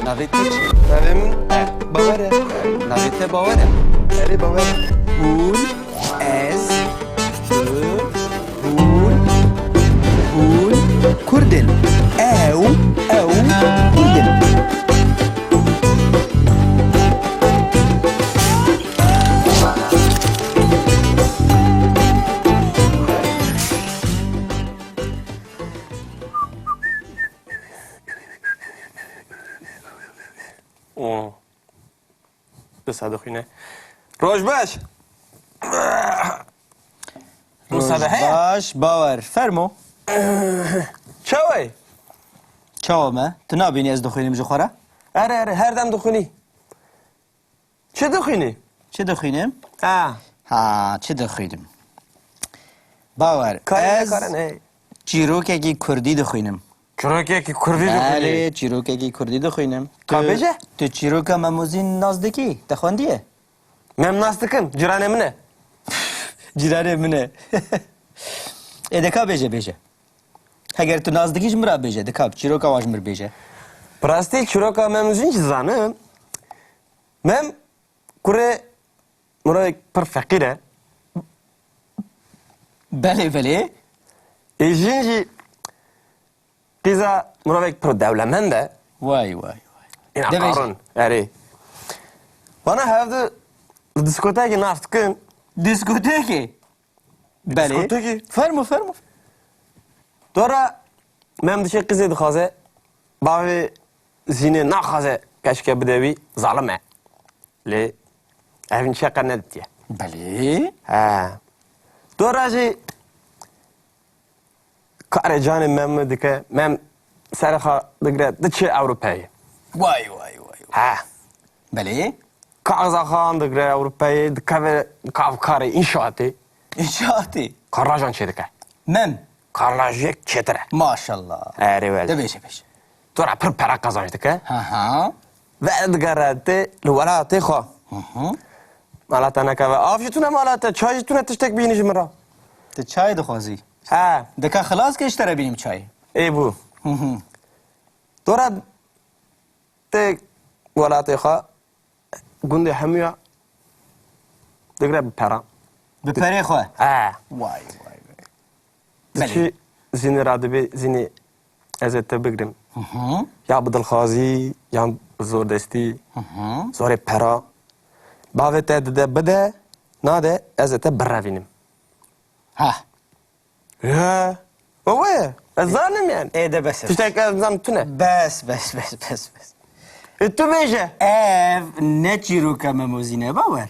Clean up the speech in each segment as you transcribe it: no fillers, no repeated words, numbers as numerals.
Navê te çi? Navê min Bawer e. Navê te bawer e? Erê Bawer. Hûn, ez, tu, hûn Kurdin. Ew Kurdin. Disa dixwîne. Roj baş. Wisa heye? باش باور فرمو Çawe? چاو ما تو نبینی از دخوینیم جو خورا Ere her dem dixwînî. Çi dixwînî? چه دخوینیم؟ Ha. ها چه دخوینیم باور Karê از nekarin hey. چیروکه کی کردی دخوینیم Çirotekî Kurdî بله dixwînî. چیروکه کی کردی دخوینیم Ka bêje? تو چیروکه مموزین نازدکی دخواندیه Mem nas dikin. Ciranê min e. جیرانه منه دکا بیجه بیجه اگر تو نازدکیش مرا بیجه دکا چیروکه واج مر بیجه Pirastî çîroka me mizin jî dizanim. Mem kurê mirovek pir feqîr e. بله بله Êjin jî qîza mirovek pir dewlemend e. وای وای وای Îna De bêje. qarin. Erê. Bana hevdî li diskotekê nas dikin. دیسکوتکی بله دیسکوتکی؟ فرمو فرمو Dora mem dişê qîzê dixwaze. Bavê zînê naxwaze keşke bide wî zalim e. Lê evîn çeqe neditiye. بله He. Dora jî karê canê mem dike. Mem serxa digire diçe Ewropayê. وای وای وای He. بله Kaza xan digire Ewropayê dikeve kavkarê înşaatê. انشاءاتی Karlajan çê dike. مم Karlajiyek çêtir e. ماشاءالله Erê ده wel. بیشه بیشه Dora pir pera kazanç dike. ها ها Ve digere tê li welatê xwe. Malata nekeve. Av jî tune malata. Çay jî tune tiştek bînî ji min re. تو چای دخوازی He. دکا خلاص که اشتره بینیم چای Ê bû. Dora tê welatê xwe gundê hemûya digire bi pera. به پره خواه He. وای وای وای Diçî zînê radibê zînê ez ê te bigirim. Ya bi dilxwazî yan bi zordestî. Zorê pera. Bavê te dide bide. Nade ez ê te birevînim. ها Ya. Wê. Ez zanim yani. ای ده بس Tiştek ez zanim tune. بس بس بس بس بس Tu bêje. اف نه چیروکا مموزینه باور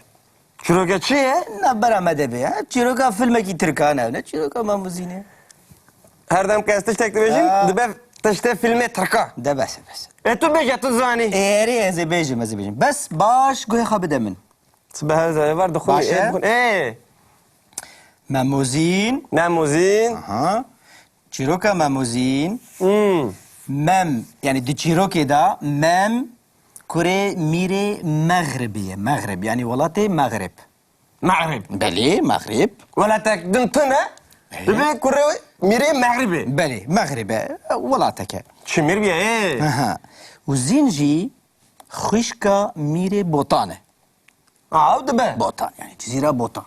Çiroke çi ye? نه برامده بیا چیروکا فیلم کی ترکانه نه چیروکا مموزینه Her dem kes tiştek dibêjim. Ha. Dibe tişte filmê tirka. ده بس بس Tu bêje tu zanî. ایری از بیجم از بیجم بس باش گوی خواب دمن Sibe hevzayê var dixwînî. Baş e? مموزین Nemuzîn. ها چیروکا مموزین مم يعني دي تشيروكي دا مم كوري ميري مغربية مغرب يعني ولاتي مغرب Meğrib. بلي مغرب Welatek din tune. Dibe kurê mirê meğribê. بلي مغربة ولاتك Çi mirbiye ê. اها وزنجي خشكا ميري بوطانة Av dibe. بوطان يعني جزيرة بوطان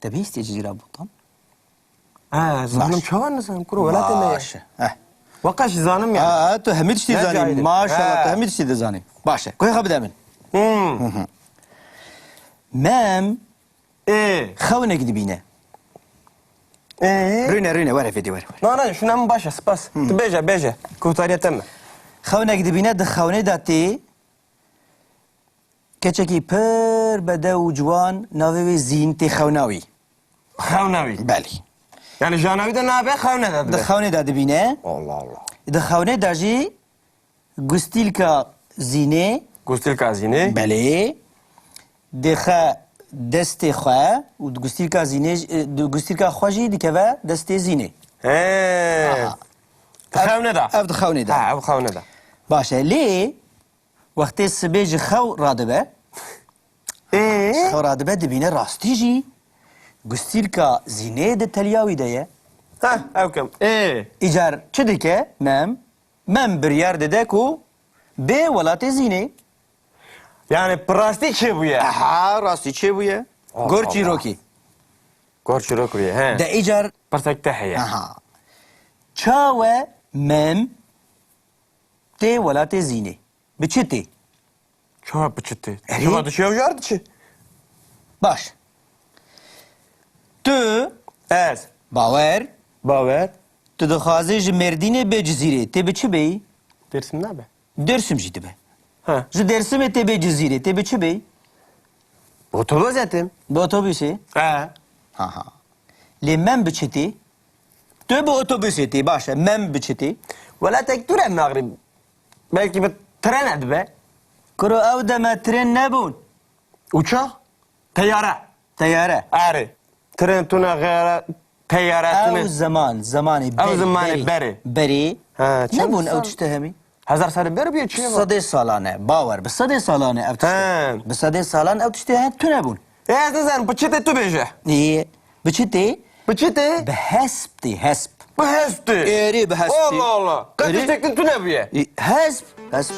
تبيستي جزيرة بوطان Ha zanım çavan nisan kuru welatê me ye. باشا اه Wakaş zanım yani. اه تو هميد شتي لا زاني جايدة. ما شاء الله آه. تو هميد شتي زاني باشا كوي خبد امن مام Ee. خونك دبينا Ee. رينا رينا ورا فيدي ورا Nana şuna mı başa spas. Tu bêje. Kutariyete mi? خونك دبينا دخوني داتي كتشكي بر بدا وجوان ناوي زينتي خوناوي Xewnavi. بالي Yani janavi de nabe xewne de. دخوني دا دبينا Allah Allah. دخوني داجي غستيلكا زيني Gustil kazini. بالي دخا دستي خوا وغستيلكا زيني غستيلكا خواجي ديكفا دستي زيني He. Xewne da. اف دخوني دا Ha ev xewne da. باشا ليه وقت السبيج خو رادبه Ee. خو رادبه دبينا راستيجي غستيلكا زيني د تلياوي ديه Ha ev kem. Ee. ايجار چدكه مم بريار ددكو Bê welatê zînê. Yani plastik şey bu ya. Aha rastî çê bûye? Allah Gor Allah. çîrokî. Gorçuruk bu ya. He. De îcar Pırsak da he ya. aha. Çawe mem tê welatê zînê. Bi çi tê? Çorap çıktı. Eri? Çorap dışı yardı çi. Baş. Tu Ez. bawer Baver. tu dixwazî ji Mêrdînê bê Cizîrê. Tê bi çi bêyî? Dersim ne be? Dêrsim jî dibe. Ha. Ji Dêrsimê tê bê Cizîrê. Tê bi çi bêyî? Otobüs ettim. Bi otobüsê. He. Ha. Lê mem bi çi tê? Tu bi otobüsê tê baş e. Mem bi çi tê? Valla tek dur Maghrib. Belki bir tren ed be. Kuru ew deme tren nebûn. Uçak. Teyyare. Teyare. Eri. Tren tuna gayre. Teyyare Ew tuna. zamanê zamanê berê. Berê. Ha, çend Nebûn sal? ew tiştê hemî. Hazar sene ber bir çiğ var. Sedê salan e. Bawer. Bi sedê salan e ew tiştê. He. Bi sedê salan ew tiştê he tu nebûn. Ez ne zan bıçıtı tu beje. Niye? Bi çi tê? Bıçıtı. Bi hesp tê hesp. Bu hesti. Eri bi hesp tê. Allah Allah. Kaç Eri. istektin tu ne bu ya? Hesp. Hesp.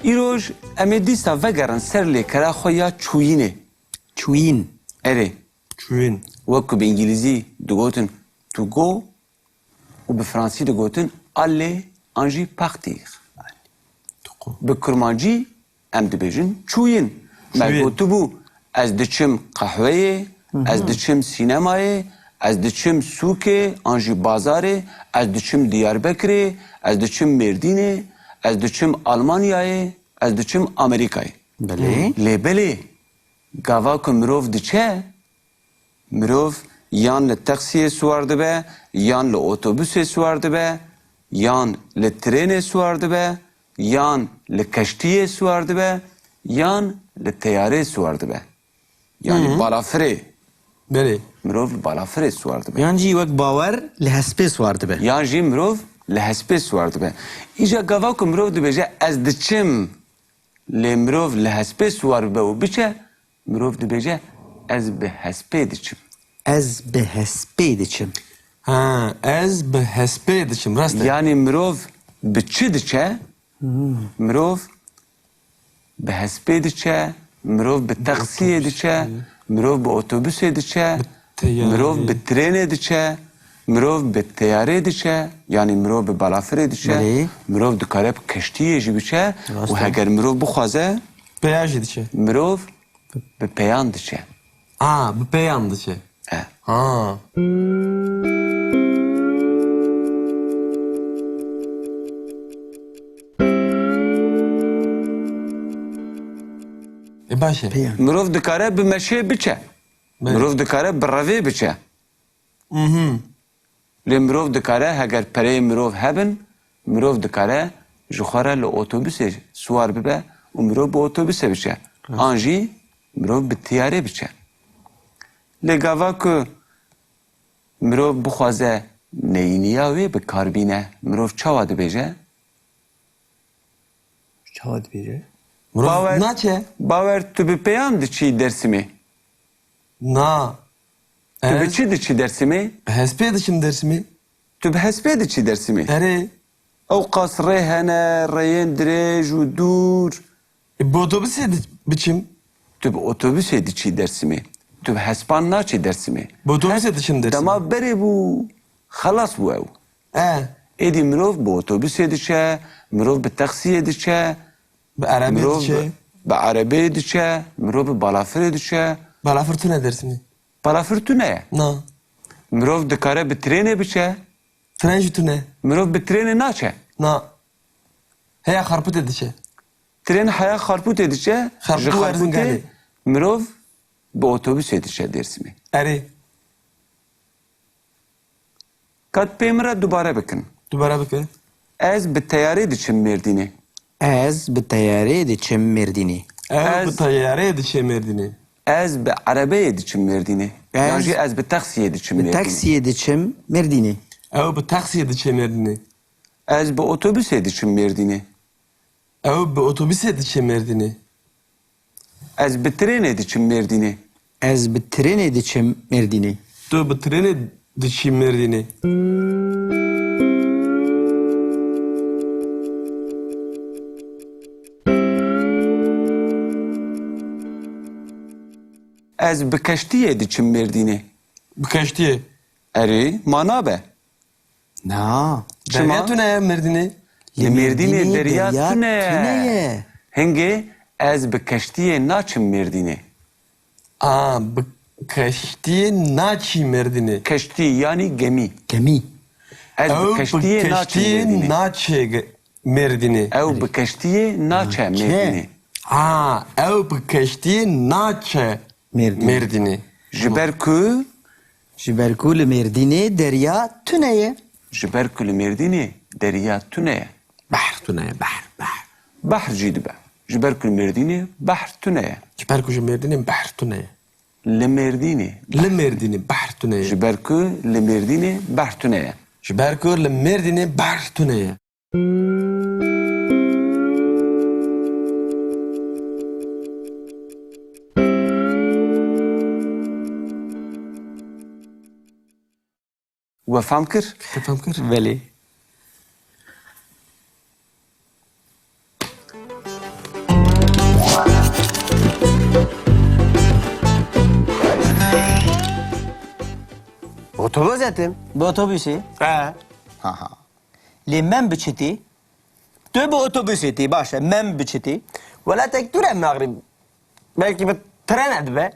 ایروژ امی دیستا وگرن سر لیکرا خویا چوینه Çuyin. اره Çün. وکو به انگلیزی دگوتن تو گو و به فرانسی دگوتن اله انجی پختیخ به کرمانجی ام دبیجن چوین مرگوتو بو از دچم قهوه از دچم سینمای از دچم سوکه انجی بازاره از دچم دیاربکره از دچم مردینه از دچم آلمانیای از دچم امریکای Belê. لیبلی گاوا که مروف دچه مروف یان لتاکسیه سوار دبه یان لاتوبوسه سوار دبه یان لترینه سوار دبه یان لکشتیه سوار دبه یان لتیاره سوار دبه یعنی بالافره Beri. مروف بالافره سوار دبه Yan jî wek bawer li hespê swar dibe. یان جی مروف لحسبه سوار دبه ایجا گاوا که مروف دبه از دچم لمروف لحسبه سوار به و بچه مروف دبه از به حسبه دچم Ez bi hespê diçim. Ha, ez be hespe dişim rast. یعنی مروف به چی دچه مروف به حسبه دچه مروف به تاکسیه دچه مروف به اتوبوسه دچه تیاره. مروف به ترینه دچه مروف به تیاره دچه یعنی مروف به بالافره دچه بله. مروف دکاره به کشتیه جی بچه و اگر مروف بخوازه Peyaj dişi. مروف به پیان دچه Ha, bu peyan dişi. اه. Ha. باشه. مروف دکاره به مشه بچه بله. مروف دکاره به روی بچه لی مروف دکاره اگر پره مروف هبن مروف دکاره جخواره ل اتوبوس سوار ببه و مروف به اتوبوس بچه آنجی مروف به تیاره بچه لی گاوا که مروف بخوازه نینیاوی به کاربینه مروف چاوا دبیجه Çawa dibêje. Murat naçe? باور تو به پیام دچی درسیمی Na. تو به Ez چی دچی درسیمی hespe dişim dersimi. تو به حسبه دچی درسیمی Eri. او قصره هنه رین دریج و دور Bu otobüse biçim. تو به اتوبوس دچی درسیمی تو به حسبان ناچی درسیمی Bu otobüse dişim dersim. دما بری بو خلاص بو او ایدی مروف به اتوبوس دچه مروف به تاکسی دچه Bu Arabi مروف dişi. به عربه دچه مروف به بالافر دچه Bala fırtına dersimi. بالافر تو نه Na. مروف دکاره به ترینه بچه Tren jütüne. مروف به ترینه ناچه Na. Heya karput edişe. ترین حیا خارپوت دچه خارپوت ورزنگالی. مروف به اتوبوس دچه درسیمی Eri. کات پیمرا دوباره بکن Dubara bakın. از به تیاری دچم مردینه Ez bi teyarê diçim Mêrdînê. Ez bu tayyare dişe merdini. از به عربه دچم مردینه از- یعنی از به تاکسیه دچم Bi مردینه taksiyê diçim Mêrdînê. Ev bu taksiye dişe merdini. از به اتوبوس دچم مردینه Ev bu otobüse dişe merdini. از به ترین دچم مردینه Ez bi trenê diçim Mêrdînê. Tu bu treni Diçi Merdin'i. Ez bi keştiye diçim Merdin'e. Bu kaçtiye? Erê, mana be. Na. Derya tune Merdin'i. Li Merdinê derya tune. tuneye. Henge ez bi keştiye naçim Merdin'e. Aa, bu kaçtiye naçi Merdin'i. Keşti yani gemi. Gemi. Ez bi keştiye naçim Merdin'e. naçe Merdin'i. Ew bi keştiye naçe Merdin'e. Aa, ev bu kaçtiye naçe Merdin'i. Merdin'i. Ji ber ku Jiberku li Merdinê derya tuneye. ji ber ku li Merdinê derya tune. Bahr tune, bahr. Bahr jî dibe. Ji ber ku li Merdinê bahr tune. Jiber ku Merdin'i bahr tune. Li Merdinê. Le Merdin'i bahr tune. Ji ber ku li Merdinê bahr tune. Jiber ku le Merdin'i bahr tune. We fam kir? Tefhem kır. Belê. Otobüs ettim. Bu otobüsü. He. Li mem biçiti. Tu bu otobüsü başa mem biçiti. Valla tek dur Maghrib. Belki bir tren et be.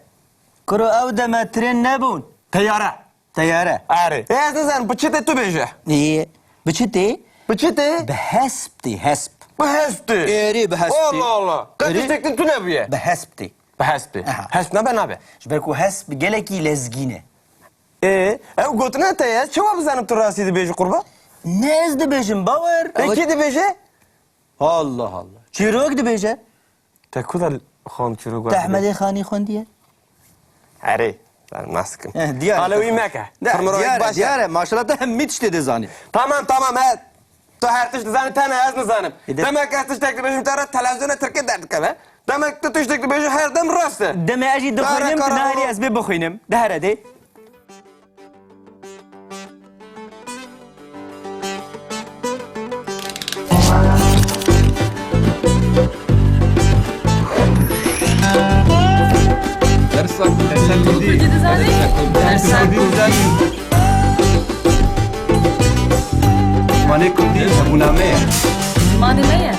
Kuru ev deme tren nebun. Teyyare. Teyare. Ari. Sen bıçıt tu beje. İyi. Biçiti. Bıçıt Behespti hesp. bu hesti. Eri behespti. Allah Allah. Kaç Eri. istektin tu ne biye? Behespti. Behesti. Aha. Hest ne ben abi? Jiberku hesp geleki lezgine. Ev gotuna teyaz. Çava bizanım tu rasiydi beje kurba? Ne ezdi bejim baver? Peki de beje? Allah Allah. Çirok de beje. Teku da xan çürük var. Tahmedi khani khondiye. Ari. Ben maskim. Diyar. Alevi Mekke. Fırmıroyuk başa. Diyar. Maşallah da hem mit işte de zani. Tamam he. Tu her tişt zanı tane az mı zanım? Bir de- Demek ki tişt tekli beşim tara televizyona Türkiye derdik be. Demek ki tişt tekli beşim her dem rastı. Deme aji dukhunim Kara, nahri kara. az be bukhunim. Dahara de. Mane kurdi abuname. Mane ne ya?